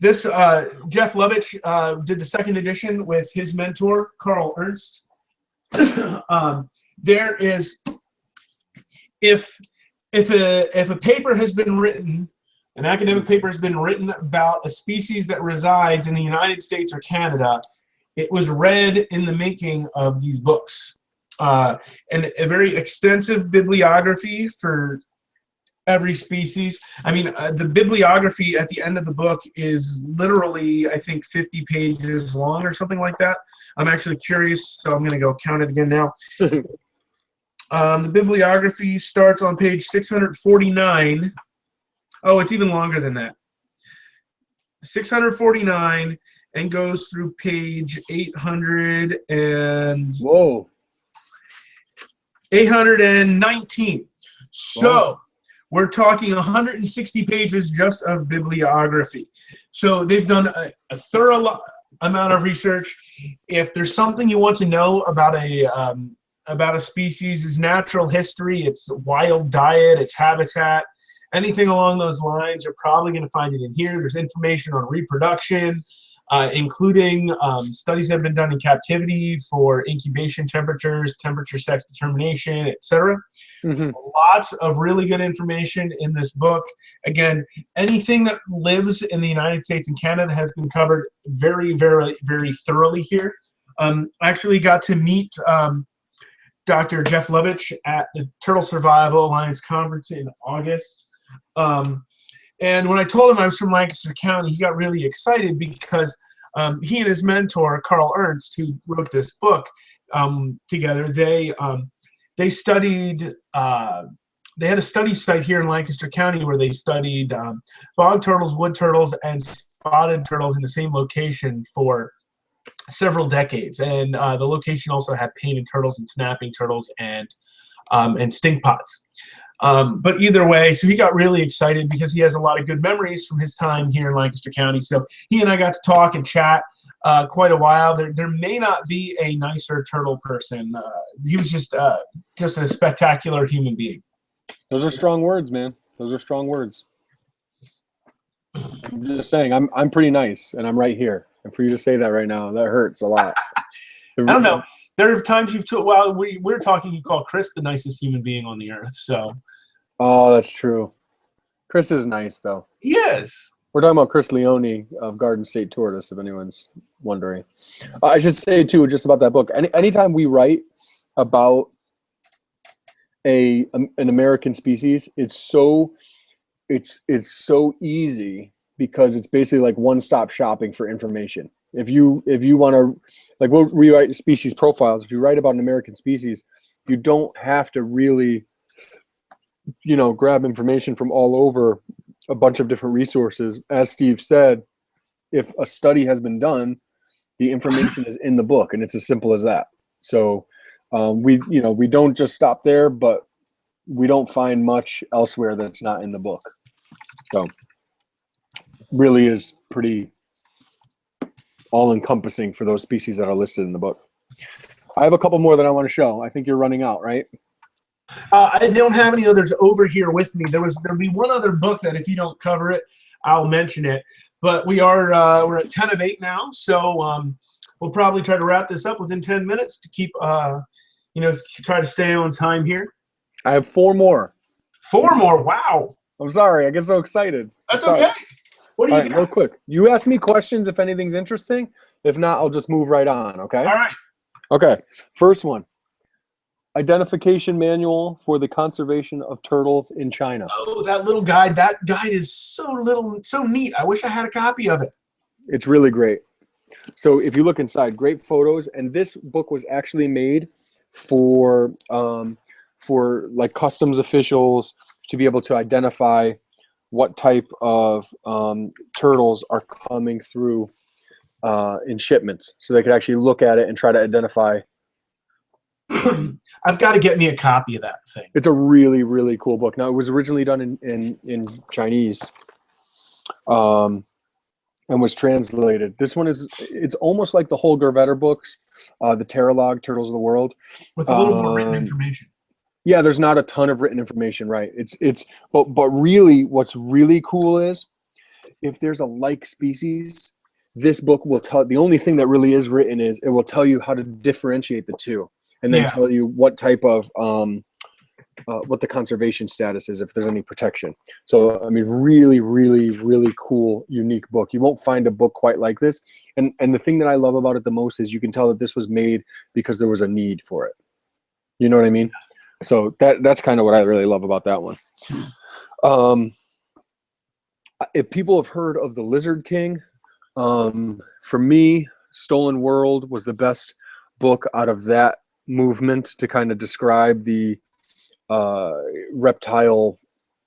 this Jeff Levitch did the second edition with his mentor Carl Ernst. There is, if a paper has been written, an academic paper has been written about a species that resides in the United States or Canada, it was read in the making of these books. And a very extensive bibliography for every species. I mean, the bibliography at the end of the book is literally, I think, 50 pages long or something like that. I'm actually curious, so I'm going to go count it again now. The bibliography starts on page 649. Oh, it's even longer than that. 649 and goes through page 800 and... Whoa. 819. So... Wow. We're talking 160 pages just of bibliography. So they've done a thorough amount of research. If there's something you want to know about a species, its natural history, its wild diet, its habitat, anything along those lines, you're probably going to find it in here. There's information on reproduction, including studies that have been done in captivity for incubation temperatures, temperature, sex determination, etc. Mm-hmm. Lots of really good information in this book. Again, anything that lives in the United States and Canada has been covered very, very, very thoroughly here. I actually got to meet Dr. Jeff Levitch at the Turtle Survival Alliance Conference in August. And when I told him I was from Lancaster County, he got really excited because he and his mentor, Carl Ernst, who wrote this book together, they studied, they had a study site here in Lancaster County where they studied bog turtles, wood turtles, and spotted turtles in the same location for several decades. And the location also had painted turtles and snapping turtles and stink pots. But either way, so he got really excited because he has a lot of good memories from his time here in Lancaster County. So he and I got to talk and chat quite a while. There may not be a nicer turtle person. He was just a spectacular human being. Those are strong words, man. Those are strong words. I'm just saying, I'm pretty nice, and I'm right here. And for you to say that right now, that hurts a lot. I don't know. There are times while we're talking, you call Chris the nicest human being on the earth. So. Oh, that's true. Chris is nice, though. Yes. We're talking about Chris Leone of Garden State Tortoise, if anyone's wondering. I should say, too, just about that book. Anytime we write about an American species, it's so easy because it's basically like one-stop shopping for information. If you want to, like, we'll rewrite species profiles. If you write about an American species, you don't have to really, grab information from all over a bunch of different resources. As Steve said, if a study has been done, the information is in the book, and it's as simple as that. So we don't just stop there, but we don't find much elsewhere that's not in the book. So really is pretty all-encompassing for those species that are listed in the book. I have a couple more that I want to show. I think you're running out, right? I don't have any others over here with me. There'll be one other book that if you don't cover it, I'll mention it. But we're at 10 of 8 now, so we'll probably try to wrap this up within 10 minutes to keep try to stay on time here. I have 4 more. 4 more. Wow. I'm sorry. I get so excited. That's okay. What do you got? Real quick. You ask me questions if anything's interesting. If not, I'll just move right on, okay? All right. Okay. First one. Identification manual for the conservation of turtles in China. Oh, that little guide. That guide is so neat. I wish I had a copy of it. It's really great. So if you look inside, great photos. And this book was actually made for like customs officials to be able to identify what type of turtles are coming through in shipments, so they could actually look at it and try to identify. I've got to get me a copy of that thing. It's a really, really cool book. Now, it was originally done in Chinese and was translated. This one it's almost like the Holger Vetter books, the Terralog, Turtles of the World. With a little more written information. Yeah, there's not a ton of written information, right? But really, what's really cool is if there's a like species, this book will tell. The only thing that really is written is it will tell you how to differentiate the two, and then tell you what type of what the conservation status is, if there's any protection. So, I mean, really, really, really cool, unique book. You won't find a book quite like this. And the thing that I love about it the most is you can tell that this was made because there was a need for it. You know what I mean? So that's kind of what I really love about that one. If people have heard of the Lizard King, for me, Stolen World was the best book out of that movement to kind of describe the reptile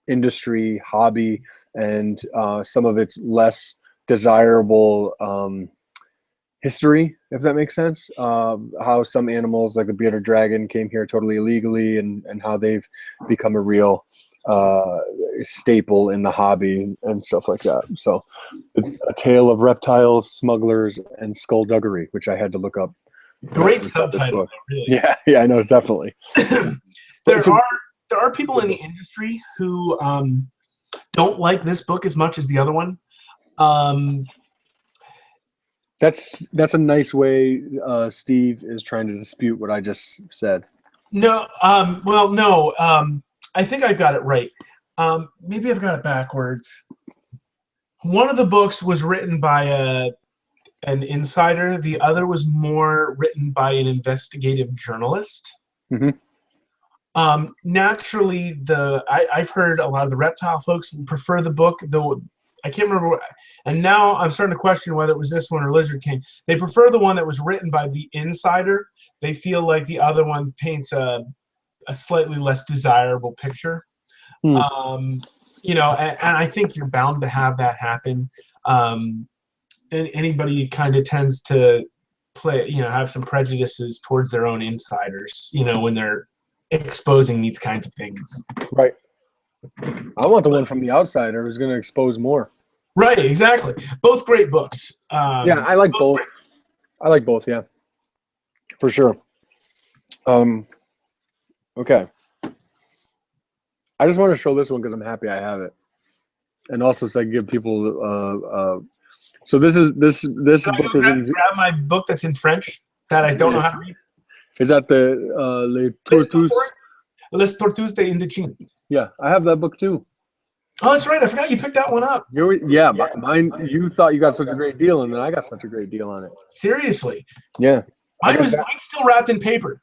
industry hobby and some of its less desirable history, if that makes sense. How some animals like the bearded dragon came here totally illegally, and how they've become a real staple in the hobby and stuff like that. So a tale of reptiles, smugglers, and skullduggery, which I had to look up. Great subtitle, really. Yeah, I know, it's definitely. There are people in the industry who don't like this book as much as the other one. That's a nice way Steve is trying to dispute what I just said. No, well, no. I think I've got it right. Maybe I've got it backwards. One of the books was written by an insider. The other was more written by an investigative journalist. Mm-hmm. Naturally, I've heard a lot of the reptile folks prefer the book, though I can't remember. And now I'm starting to question whether it was this one or Lizard King. They prefer the one that was written by the insider. They feel like the other one paints a slightly less desirable picture. You know, and I think you're bound to have that happen. And anybody kind of tends to have some prejudices towards their own insiders, when they're exposing these kinds of things. Right. I want the one from the outsider who's going to expose more. Right, exactly. Both great books. Yeah, I like both. I like both, yeah. For sure. Okay. I just want to show this one because I'm happy I have it. And also so I can give people so this book is in grab my book that's in French that I don't know how to read. Is that the Les Tortoises? Les Tortoises de Indochine. Yeah, I have that book too. Oh, that's right. I forgot you picked that one up. Mine. You thought you got such a great deal, and then I got such a great deal on it. Seriously. Yeah. Mine's still wrapped in paper.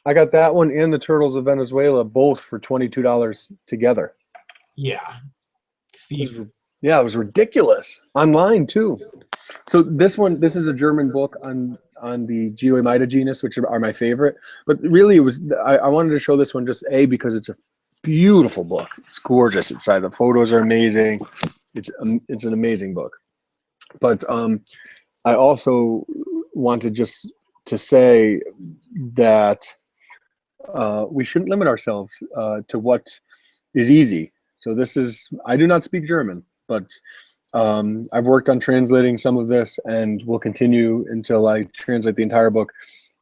I got that one and the Turtles of Venezuela both for $22 together. Yeah. Thief. Yeah, it was ridiculous. Online too. So this is a German book on the Geoemida genus, which are my favorite. But really, I wanted to show this one just because it's a beautiful book. It's gorgeous inside. The photos are amazing. It's an amazing book. But I also wanted just to say that we shouldn't limit ourselves to what is easy. So I do not speak German, but I've worked on translating some of this and will continue until I translate the entire book.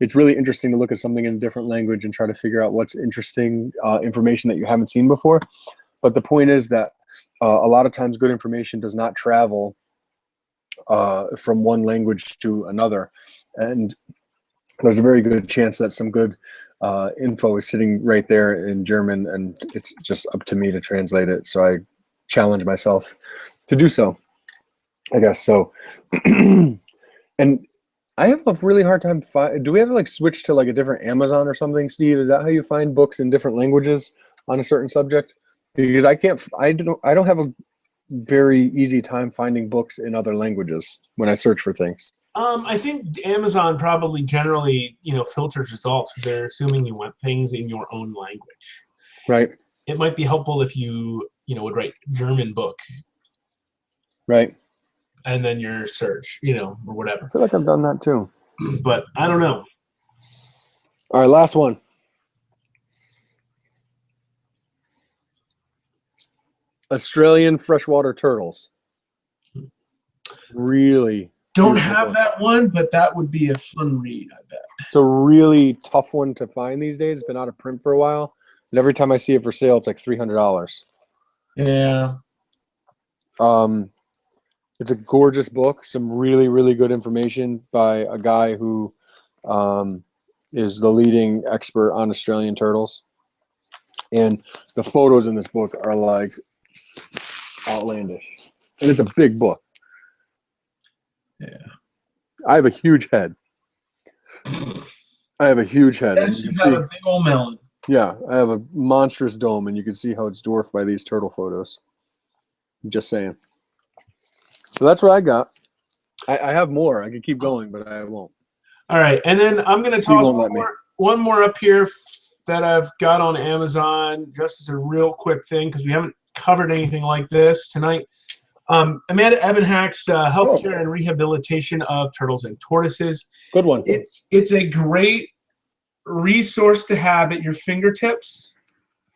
It's really interesting to look at something in a different language and try to figure out what's interesting information that you haven't seen before. But the point is that a lot of times good information does not travel from one language to another. And there's a very good chance that some good info is sitting right there in German, and it's just up to me to translate it. So I challenge myself to do so, I guess. So, and I have a really hard time. Do we have to switch to a different Amazon or something, Steve? Is that how you find books in different languages on a certain subject? Because I don't have a very easy time finding books in other languages when I search for things. I think Amazon probably generally, filters results because they're assuming you want things in your own language. Right. It might be helpful if you, would write German book. Right. And then your search, or whatever. I feel like I've done that too. But I don't know. All right, last one. Australian freshwater turtles. Really. Don't have that one, but that would be a fun read, I bet. It's a really tough one to find these days. It's been out of print for a while. And every time I see it for sale, it's like $300. Yeah. It's a gorgeous book. Some really, really good information by a guy who is the leading expert on Australian turtles. And the photos in this book are like outlandish. And it's a big book. Yeah. I have a huge head. I have a huge head. Yes, you have a big old melon. Yeah, I have a monstrous dome, and you can see how it's dwarfed by these turtle photos. I'm just saying. So that's what I got. I have more. I could keep going, but I won't. All right, and then I'm going to toss one more up here that I've got on Amazon, just as a real quick thing, because we haven't covered anything like this tonight. Amanda Ebenhack's Healthcare and Rehabilitation of Turtles and Tortoises. Good one. It's a great resource to have at your fingertips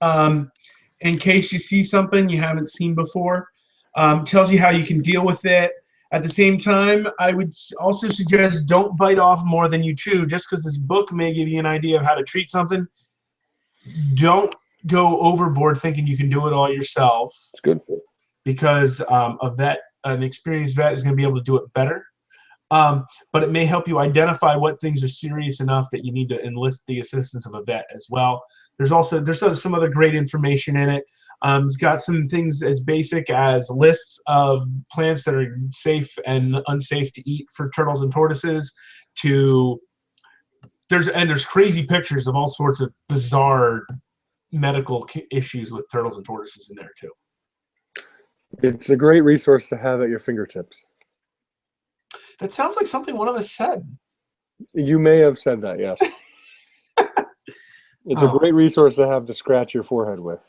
in case you see something you haven't seen before. Tells you how you can deal with it. At the same time, I would also suggest don't bite off more than you chew. Just because this book may give you an idea of how to treat something, don't go overboard thinking you can do it all yourself. It's good. Because an experienced vet is going to be able to do it better. But it may help you identify what things are serious enough that you need to enlist the assistance of a vet as well. There's some other great information in it. It's got some things as basic as lists of plants that are safe and unsafe to eat for turtles and tortoises. There's crazy pictures of all sorts of bizarre medical issues with turtles and tortoises in there too. It's a great resource to have at your fingertips. That sounds like something one of us said. You may have said that, yes. It's a great resource to have to scratch your forehead with.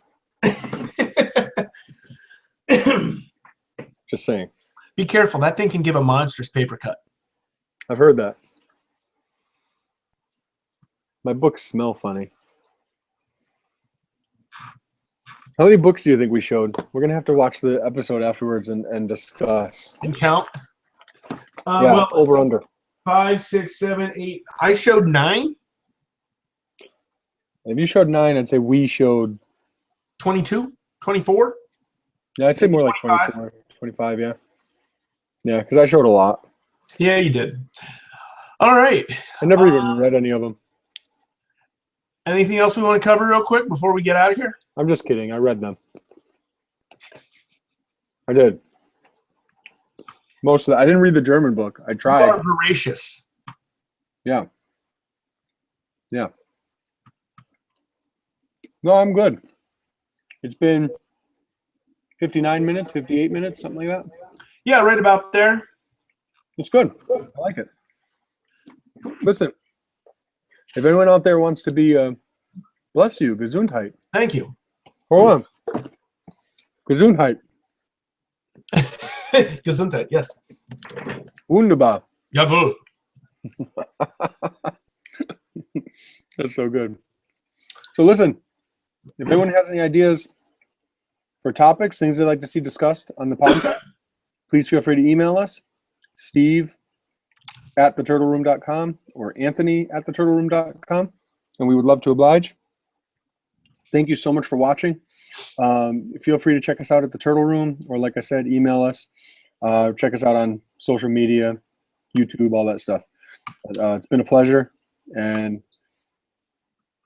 Just saying. Be careful. That thing can give a monstrous paper cut. I've heard that. My books smell funny. How many books do you think we showed? We're going to have to watch the episode afterwards and discuss. And count? Yeah, over under. 5, 6, 7, 8. I showed 9. If you showed 9, I'd say we showed 22, 24. Yeah, I'd say more like 24, 25, yeah. Yeah, because I showed a lot. Yeah, you did. All right. I never even read any of them. Anything else we want to cover real quick before we get out of here? I'm just kidding. I read them. I did. Most of that. I didn't read the German book. I tried. You are voracious. Yeah. Yeah. No, I'm good. It's been 59 minutes, 58 minutes, something like that. Yeah, right about there. It's good. I like it. Listen, if anyone out there wants to be, bless you, Gesundheit. Thank you. Hold on. Gesundheit. Gesundheit, yes. Wunderbar. Jawohl. That's so good. So listen, if anyone has any ideas for topics, things they'd like to see discussed on the podcast, please feel free to email us, steve@theturtleroom.com or anthony@theturtleroom.com, and we would love to oblige. Thank you so much for watching. Feel free to check us out at the Turtle Room, or like I said, email us. Check us out on social media, YouTube, all that stuff. It's been a pleasure. And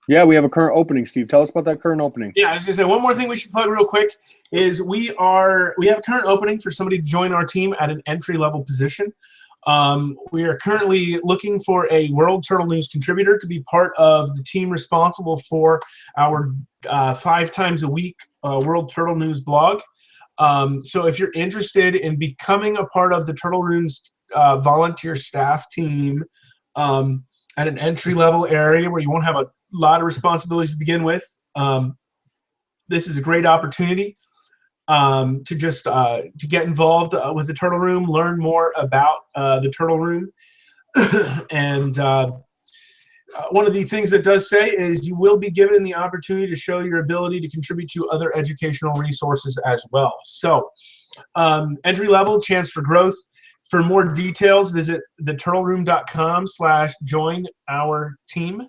yeah, we have a current opening, Steve. Tell us about that current opening. Yeah, I was going to say one more thing we should plug real quick is we have a current opening for somebody to join our team at an entry-level position. We are currently looking for a World Turtle News contributor to be part of the team responsible for our 5 times a week World Turtle News blog. So if you're interested in becoming a part of the Turtle Room's volunteer staff team at an entry-level area where you won't have a lot of responsibilities to begin with, this is a great opportunity to get involved with the Turtle Room, learn more about the Turtle Room. And one of the things it does say is you will be given the opportunity to show your ability to contribute to other educational resources as well. So entry-level, chance for growth. For more details, visit theturtleroom.com/join our team.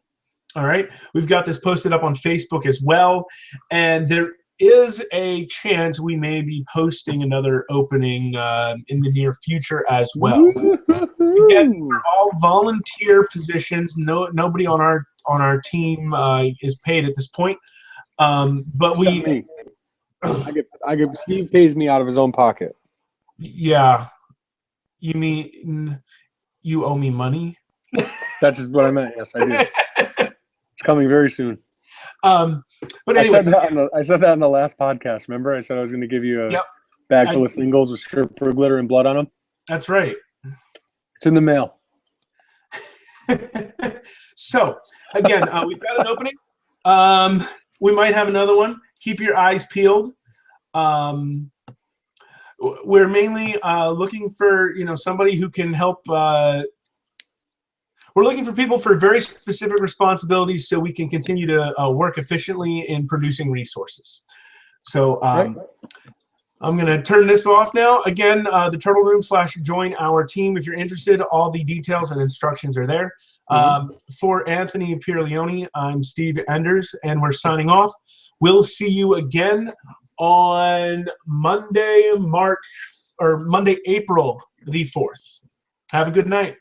All right. We've got this posted up on Facebook as well. And there is a chance we may be posting another opening in the near future as well. Again, we're all volunteer positions. Nobody on our team is paid at this point. But Except me. I get Steve pays me out of his own pocket. Yeah. You mean you owe me money? That's what I meant. Yes, I do. It's coming very soon. But anyway, I said that in the last podcast. Remember, I said I was going to give you a bag full of singles with stripper glitter and blood on them. That's right. It's in the mail. So again, we've got an opening. We might have another one. Keep your eyes peeled. We're mainly looking for somebody who can help. We're looking for people for very specific responsibilities so we can continue to work efficiently in producing resources. So I'm going to turn this off now. Again, the Turtle Room / join our team. If you're interested, all the details and instructions are there. For Anthony Pierleone, I'm Steve Enders, and we're signing off. We'll see you again on Monday, April the 4th. Have a good night.